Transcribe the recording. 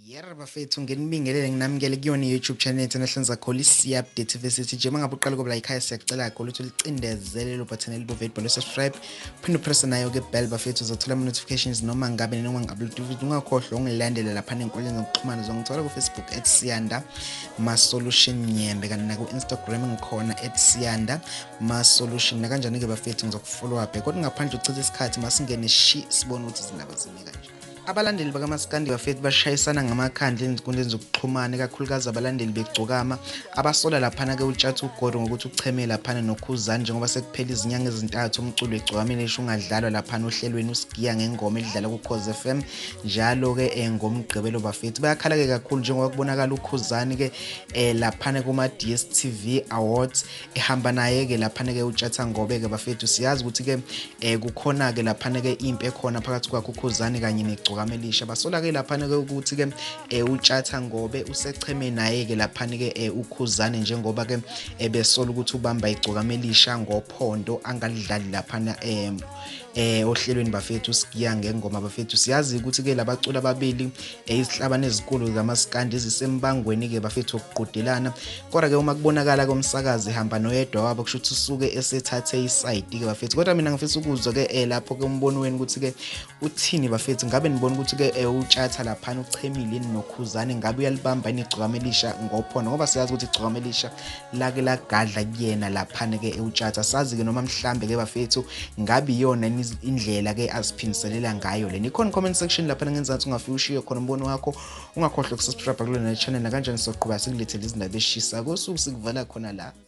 Yebo bafethu ngenibingelele nginamukele kuyona i-YouTube channel yethu enahlenza khona isi-update bese nje mangabe uqala ukuba la ekhaya siyakucela kakhulu ukuthi ulicindezele lo button elibomvu bhalo subscribe phinde upress nayo ke bell bafethu uzothola ama notifications noma ngabe noma ngi-upload video ungakhohlwa ungilandele lapha enkundleni zokuxhumana zongithola ku Facebook @siyanda ma-solution nyembe kanti na ku Instagram ngikhona @siyanda ma-solution na kanjani ke bafethu ngizokufollow up kodwa ngaphandle ucitha isikhathi masingene sibone ukuthi izindaba zime kanje. Abalandeli bakaMaskandi bafethu bashayisana ngamakhandla ezinkundleni zokuxhumana ekakhulukazi abalandeli begcokama abasola laphana ke utshatha ugodo ngokuthi ucheme laphana noKhuzani njengoba sekuphela izinyanga ezintathu umculo egcokameni esho ungadlalwa laphana ohlelweni usigiya ngengoma edlala ku Khoze FM njalo ke ngomgqibelo bafethu bayakhala ke kakhulu njengoba kubonakala uKhuzani ke laphana kuma DStv Awards ehamba naye ke laphana ke utshatha ngobe ke bafethu siyazi ukuthi ke kukhona ke laphana ke impi ekhona phakathi kwakhe uKhuzani kanye Melisha basola ke laphana ke ukuthi ke utshatha ngobe usecheme naye ke laphana ke uKhuzani njengoba ke besola ukuthi ubamba igcokamelisha ngophondo angalidlali laphana ohlelweni bafethu sigiya ngengoma bafethu siyazi ukuthi ke labacula ababili izihlabane ezinkulu zamaskandi ezisembangweni ke bafethu okuqudelana kodwa ke uma kubonakala komsakazi ehamba noyedwa wabo kusho ukuthi usuke esethathe iside ke bafethu kodwa mina ngifisa ukuzwa ke lapho ke umbono wenu ukuthi ke uthini bafethu ngabe nibona ukuthi ke utshatha laphana uchemile noKhuzani ngabe uyalibamba igcokamelisha ngophondo ngoba siyazi ukuthi igcokamelisha lake lagadla kuyena laphana ke utshatha sazi ke noma mhlambe ke bafethu ngabe iyona indlela ke aziphindiselela ngayo le nikhona comment section lapha ngenzansi ungafika ushiye khona umbono wakho ungakhohlwa ukusubscribe kulona channel na kanjani soqhubeka sikulethele izindaba eshisa kosuku sikuvala khona la.